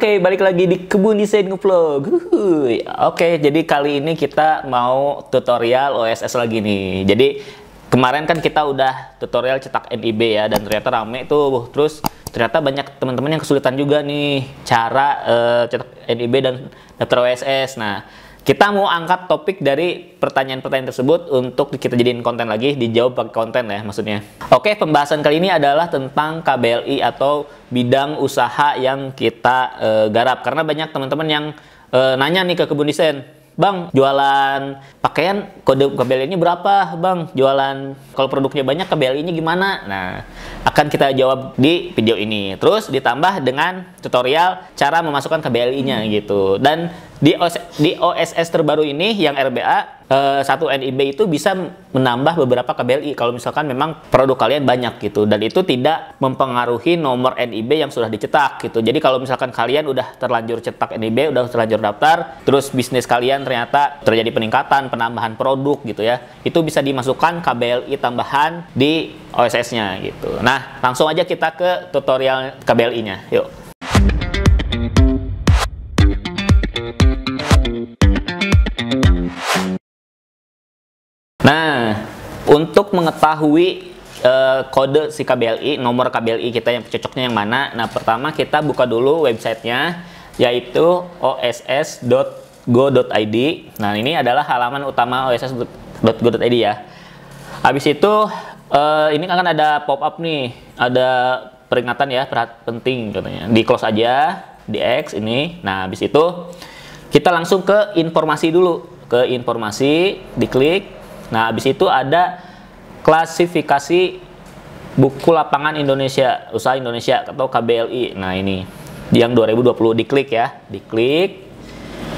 Oke, balik lagi di Kebun Desain Ngevlog. Oke, jadi kali ini kita mau tutorial OSS lagi nih. Jadi kemarin kan kita udah tutorial cetak NIB ya, dan ternyata rame tuh. Terus ternyata banyak teman-teman yang kesulitan juga nih cara cetak NIB dan daftar OSS. Nah, kita mau angkat topik dari pertanyaan-pertanyaan tersebut untuk kita jadiin konten lagi, dijawab pakai konten ya maksudnya. Oke, pembahasan kali ini adalah tentang KBLI atau bidang usaha yang kita garap. Karena banyak teman-teman yang nanya nih ke Kebun Desain, Bang, jualan pakaian kode KBLI-nya berapa, Bang? Jualan kalau produknya banyak KBLI-nya gimana? Nah, akan kita jawab di video ini. Terus ditambah dengan tutorial cara memasukkan KBLI-nya gitu. Dan di OSS terbaru ini yang RBA, satu NIB itu bisa menambah beberapa KBLI kalau misalkan memang produk kalian banyak gitu, dan itu tidak mempengaruhi nomor NIB yang sudah dicetak gitu. Jadi kalau misalkan kalian udah terlanjur cetak NIB, udah terlanjur daftar, terus bisnis kalian ternyata terjadi peningkatan, penambahan produk gitu ya, itu bisa dimasukkan KBLI tambahan di OSS-nya gitu. Nah, langsung aja kita ke tutorial KBLI-nya. Yuk. Nah, untuk mengetahui kode si KBLI, nomor KBLI kita yang cocoknya yang mana, nah pertama kita buka dulu websitenya, yaitu oss.go.id. Nah, ini adalah halaman utama oss.go.id ya. Habis itu ini akan ada pop-up nih, ada peringatan ya, penting katanya. Di close aja, di X ini. Nah, habis itu kita langsung ke informasi dulu, ke informasi, diklik. Nah, habis itu ada klasifikasi buku lapangan Indonesia, usaha Indonesia atau KBLI. Nah, ini yang 2020, diklik ya, diklik.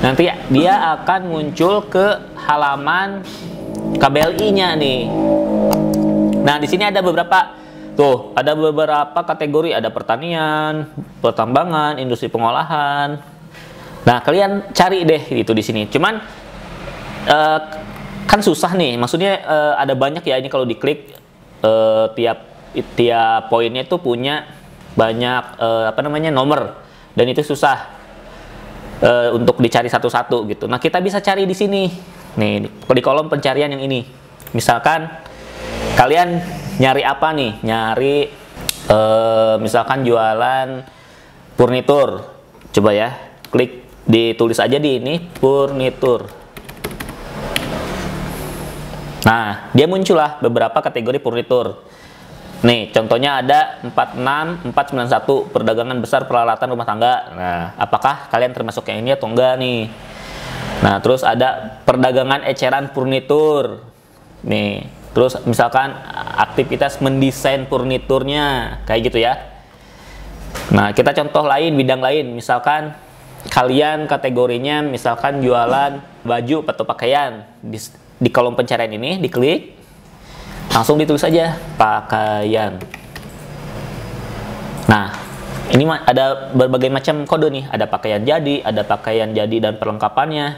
Nanti dia akan muncul ke halaman KBLI-nya nih. Nah, di sini ada beberapa kategori, ada pertanian, pertambangan, industri pengolahan. Nah, kalian cari deh gitu di sini. Cuman kan susah nih, maksudnya ada banyak ya, ini kalau diklik tiap poinnya itu punya banyak nomor, dan itu susah untuk dicari satu-satu gitu. Nah, kita bisa cari di sini nih, di kolom pencarian yang ini. Misalkan kalian nyari apa nih, nyari misalkan jualan furnitur, coba ya, klik, ditulis aja di ini furnitur. Nah, dia muncullah beberapa kategori furnitur. Nih, contohnya ada 46491, perdagangan besar peralatan rumah tangga. Nah, apakah kalian termasuk yang ini atau enggak nih? Nah, terus ada perdagangan eceran furnitur. Nih, terus misalkan aktivitas mendesain furniturnya, kayak gitu ya. Nah, kita contoh lain, bidang lain. Misalkan kalian kategorinya misalkan jualan baju atau pakaian. Di kolom pencarian ini diklik, langsung ditulis aja pakaian. Nah, ini ada berbagai macam kode nih, ada pakaian jadi dan perlengkapannya.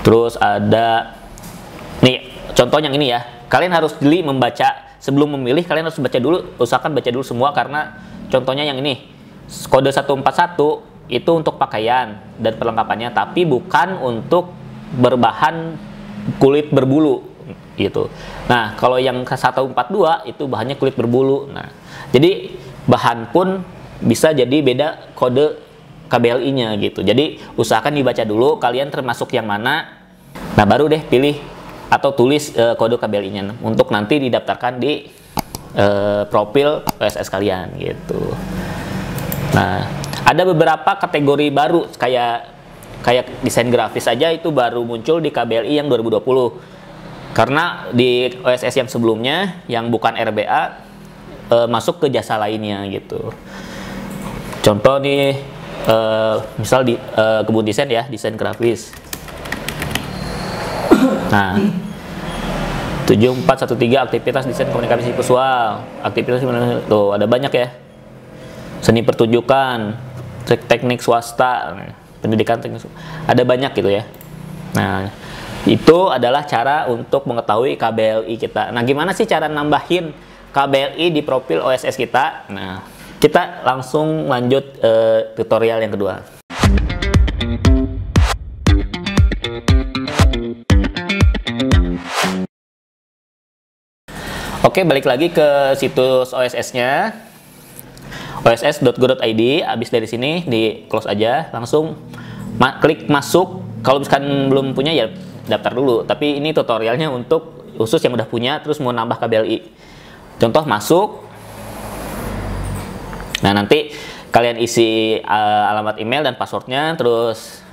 Terus ada nih, contoh yang ini ya, kalian harus jeli membaca sebelum memilih. Kalian harus baca dulu, usahakan baca dulu semua, karena contohnya yang ini kode 141 itu untuk pakaian dan perlengkapannya, tapi bukan untuk berbahan kulit berbulu gitu. Nah, kalau yang ke 142 itu bahannya kulit berbulu. Nah, jadi bahan pun bisa jadi beda kode KBLI-nya gitu. Jadi usahakan dibaca dulu kalian termasuk yang mana. Nah, baru deh pilih atau tulis kode KBLI-nya untuk nanti didaftarkan di profil OSS kalian gitu. Nah, ada beberapa kategori baru kayak desain grafis aja, itu baru muncul di KBLI yang 2020. Karena di OSS yang sebelumnya yang bukan RBA masuk ke jasa lainnya gitu. Contoh nih, misal di Kebun Desain ya, desain grafis. Nah, 7413 aktivitas desain komunikasi visual, aktivitas tuh ada banyak ya. Seni pertunjukan, teknik swasta, pendidikan teknik, ada banyak gitu ya. Nah, itu adalah cara untuk mengetahui KBLI kita. Nah, gimana sih cara nambahin KBLI di profil OSS kita? Nah, kita langsung lanjut tutorial yang kedua. Oke, balik lagi ke situs OSS-nya, oss.go.id. Habis dari sini di close aja, langsung klik masuk. Kalau misalkan belum punya ya daftar dulu. Tapi ini tutorialnya untuk khusus yang udah punya terus mau nambah KBLI. Contoh masuk. Nah, nanti kalian isi alamat email dan passwordnya, terus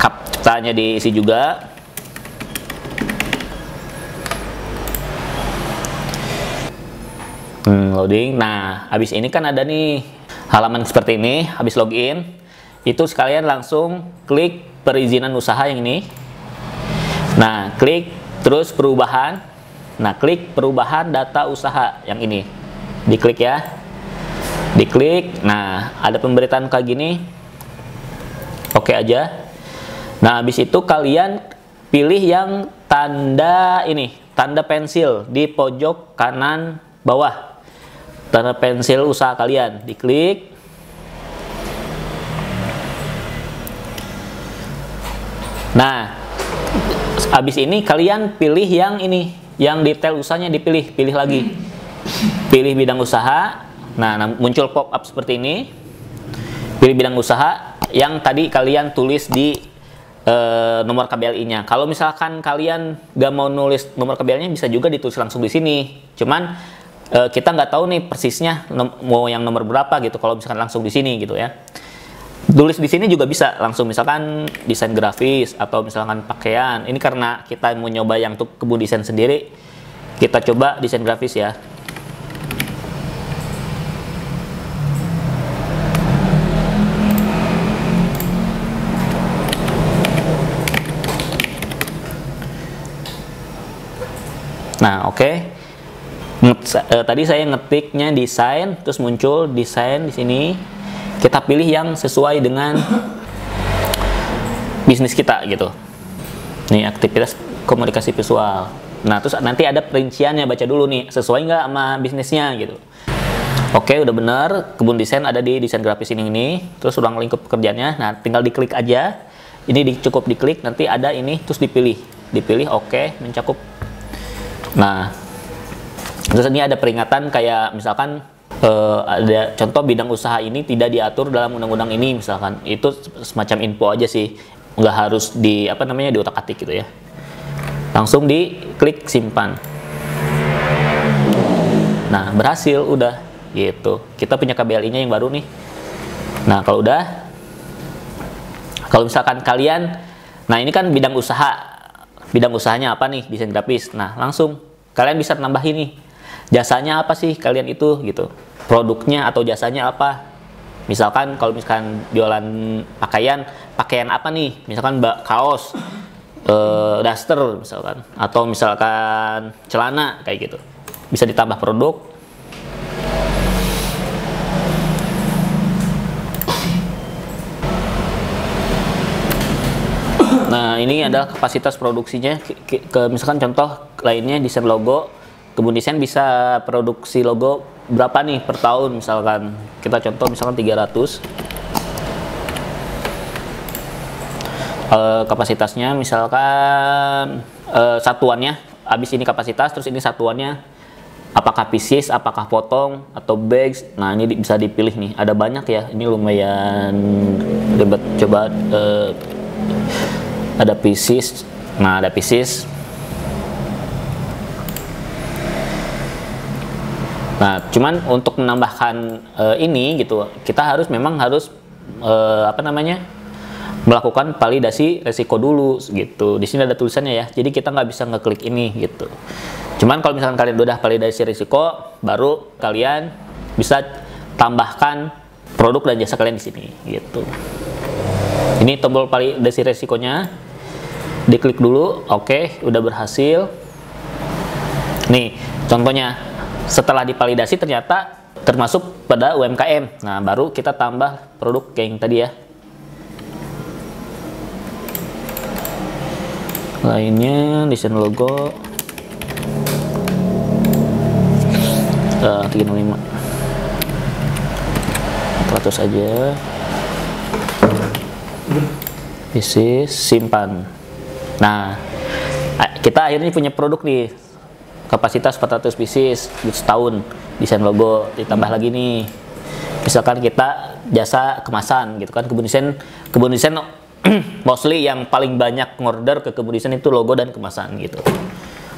captcha-nya diisi juga. Loading. Nah, habis ini kan ada nih halaman seperti ini. Habis login, itu sekalian langsung klik perizinan usaha yang ini. Nah, klik terus perubahan. Nah, klik perubahan data usaha yang ini. Diklik ya. Diklik. Nah, ada pemberitaan kayak gini. Oke aja. Nah, habis itu kalian pilih yang tanda ini, tanda pensil di pojok kanan bawah. Tanda pensil usaha kalian, diklik. Nah, habis ini kalian pilih yang ini, yang detail usahanya dipilih, pilih lagi. Pilih bidang usaha. Nah, muncul pop up seperti ini. Pilih bidang usaha yang tadi kalian tulis di nomor KBLI-nya. Kalau misalkan kalian gak mau nulis nomor KBLI-nya, bisa juga ditulis langsung di sini. Cuman kita nggak tahu nih persisnya mau yang nomor berapa gitu. Kalau misalkan langsung di sini gitu ya. Tulis di sini juga bisa langsung, misalkan desain grafis atau misalkan pakaian. Ini karena kita mau nyoba yang untuk kebun desain sendiri, kita coba desain grafis ya. Nah, oke. Tadi saya ngetiknya desain, terus muncul desain di sini. Kita pilih yang sesuai dengan bisnis kita gitu. Nih, aktivitas komunikasi visual. Nah, terus nanti ada perinciannya, baca dulu nih, sesuai nggak sama bisnisnya gitu. Oke, udah bener. Kebun desain ada di desain grafis ini. Terus ruang lingkup pekerjaannya. Nah, tinggal diklik aja. Ini cukup diklik, nanti ada ini, terus dipilih. Dipilih, oke, mencakup. Nah, terus ini ada peringatan kayak misalkan ada contoh bidang usaha ini tidak diatur dalam undang-undang ini, misalkan. Itu semacam info aja sih, nggak harus di apa namanya diotak-atik gitu ya. Langsung diklik simpan. Nah, berhasil udah gitu. Kita punya KBLI-nya yang baru nih. Nah, kalau udah, kalau misalkan kalian, nah ini kan bidang usaha, bidang usahanya apa nih, desain grafis. Nah, langsung kalian bisa nambah ini. Jasanya apa sih kalian itu gitu, produknya atau jasanya apa. Misalkan kalau misalkan jualan pakaian apa nih, misalkan kaos, daster misalkan, atau misalkan celana kayak gitu, bisa ditambah produk. Nah, ini adalah kapasitas produksinya. Misalkan contoh lainnya desain logo. Kebun desain bisa produksi logo berapa nih per tahun, misalkan kita contoh misalkan 300. Kapasitasnya misalkan satuannya, habis ini kapasitas, terus ini satuannya apakah pieces, apakah potong atau bags. Nah, ini bisa dipilih nih, ada banyak ya, ini lumayan ribet. Coba ada pieces. Nah, ada pieces. Nah, cuman untuk menambahkan ini gitu, kita memang harus apa namanya, melakukan validasi resiko dulu gitu. Di sini ada tulisannya ya. Jadi kita nggak bisa ngeklik ini gitu. Cuman kalau misalkan kalian udah validasi risiko, baru kalian bisa tambahkan produk dan jasa kalian di sini gitu. Ini tombol validasi resikonya. Diklik dulu, oke, udah berhasil. Nih, contohnya. Setelah divalidasi ternyata termasuk pada UMKM. Nah, baru kita tambah produk yang tadi ya. Lainnya desain logo 305. 400 aja. Bisnis, simpan. Nah, kita akhirnya punya produk nih. Kapasitas 400 pieces setahun, desain logo ditambah lagi nih. Misalkan kita jasa kemasan gitu kan, kebun desain mostly yang paling banyak ngorder ke kebun desain itu logo dan kemasan gitu.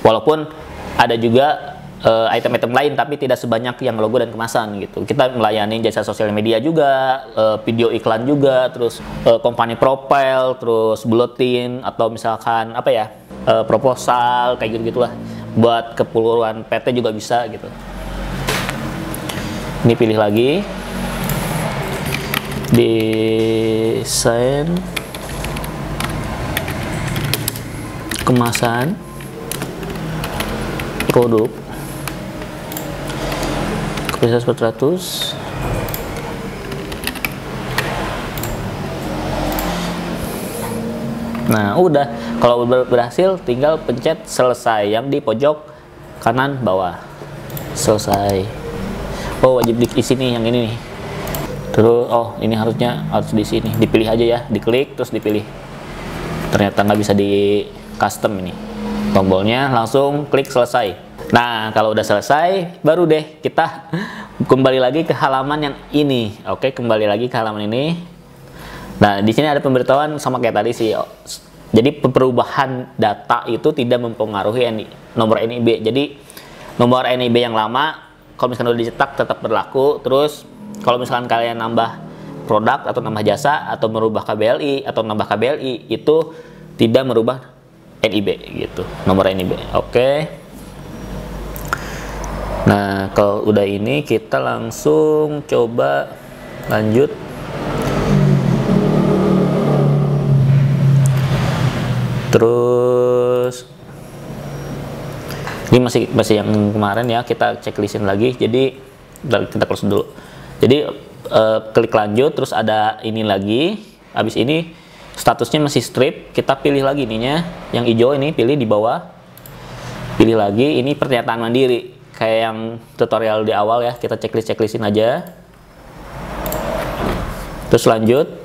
Walaupun ada juga item-item lain tapi tidak sebanyak yang logo dan kemasan gitu. Kita melayani jasa sosial media juga, video iklan juga, terus company profile, terus bulletin atau misalkan apa ya, proposal kayak gitu-gitulah. Buat keperluan PT juga bisa gitu. Ini pilih lagi, desain kemasan produk, kapasitas 400. Nah, udah. Kalau berhasil, tinggal pencet selesai yang di pojok kanan bawah. Selesai. Oh, wajib diisi nih yang ini nih. Terus, oh ini harus di sini. Dipilih aja ya, diklik terus dipilih. Ternyata nggak bisa di custom ini. Tombolnya langsung klik selesai. Nah, kalau udah selesai, baru deh kita kembali lagi ke halaman yang ini. Oke, kembali lagi ke halaman ini. Nah, di sini ada pemberitahuan sama kayak tadi sih. Jadi perubahan data itu tidak mempengaruhi nomor NIB. Jadi nomor NIB yang lama, kalau misalkan udah dicetak tetap berlaku. Terus kalau misalkan kalian nambah produk atau nambah jasa atau merubah KBLI atau nambah KBLI, itu tidak merubah NIB gitu, nomor NIB. Oke. Nah, kalau udah ini kita langsung coba lanjut. Terus ini masih yang kemarin ya, kita checklistin lagi. Jadi kita close dulu. Jadi klik lanjut, terus ada ini lagi. Habis ini statusnya masih strip, kita pilih lagi ininya, yang hijau ini pilih di bawah. Pilih lagi, ini pernyataan mandiri kayak yang tutorial di awal ya, kita checklistin aja. Terus lanjut.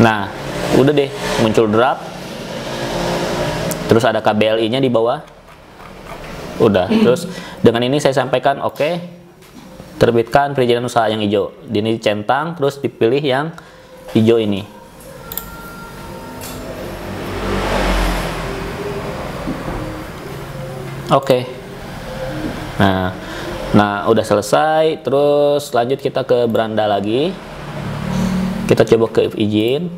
Nah, udah deh, muncul draft. Terus ada KBLI-nya di bawah. Udah, terus dengan ini saya sampaikan oke. Terbitkan perizinan usaha yang hijau. Ini dicentang, terus dipilih yang hijau ini. Oke. Nah, udah selesai. Terus lanjut kita ke beranda lagi. Kita coba ke izin.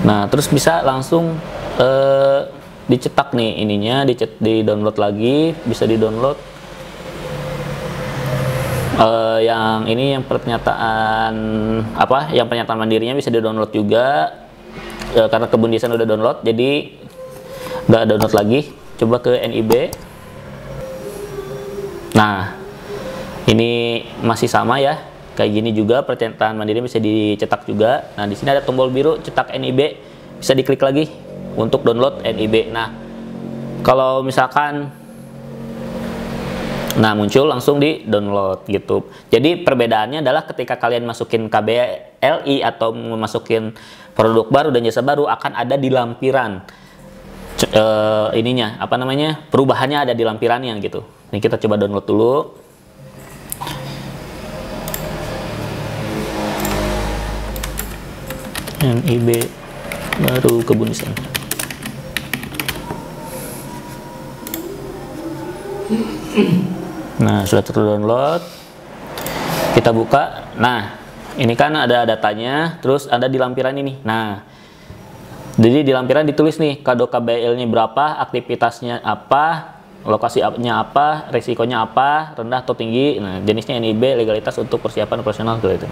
Nah, terus bisa langsung dicetak nih ininya, di download lagi, bisa di download. Yang ini yang pernyataan apa? Yang pernyataan mandirinya bisa di download juga. Karena kebun desain udah download, jadi nggak download lagi. Coba ke NIB. Nah, ini masih sama ya. Kayak gini juga, pernyataan mandiri bisa dicetak juga. Nah, di sini ada tombol biru cetak NIB, bisa diklik lagi untuk download NIB. Nah, kalau misalkan muncul langsung di download gitu. Jadi perbedaannya adalah ketika kalian masukin KBLI atau memasukin produk baru dan jasa baru, akan ada di lampiran ininya, apa namanya, perubahannya ada di lampirannya gitu. Ini kita coba download dulu. NIB baru kebun desain. Nah, sudah terdownload. Kita buka. Nah, ini kan ada datanya, terus ada di lampiran ini. Nah, jadi di lampiran ditulis nih kado KBL-nya berapa, aktivitasnya apa, lokasinya apa, resikonya apa, rendah atau tinggi. Nah, jenisnya NIB, legalitas untuk persiapan operasional gitu.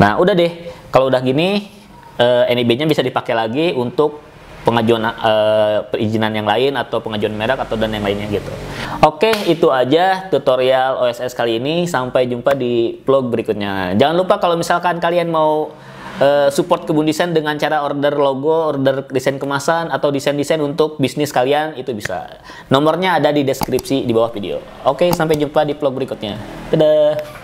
Nah, udah deh. Kalau udah gini, NIB-nya bisa dipakai lagi untuk pengajuan perizinan yang lain atau pengajuan merek atau dan yang lainnya gitu. Oke, itu aja tutorial OSS kali ini. Sampai jumpa di vlog berikutnya. Jangan lupa kalau misalkan kalian mau support Kebun Desain dengan cara order logo, order desain kemasan, atau desain-desain untuk bisnis kalian, itu bisa. Nomornya ada di deskripsi di bawah video. Oke, sampai jumpa di vlog berikutnya. Dadah!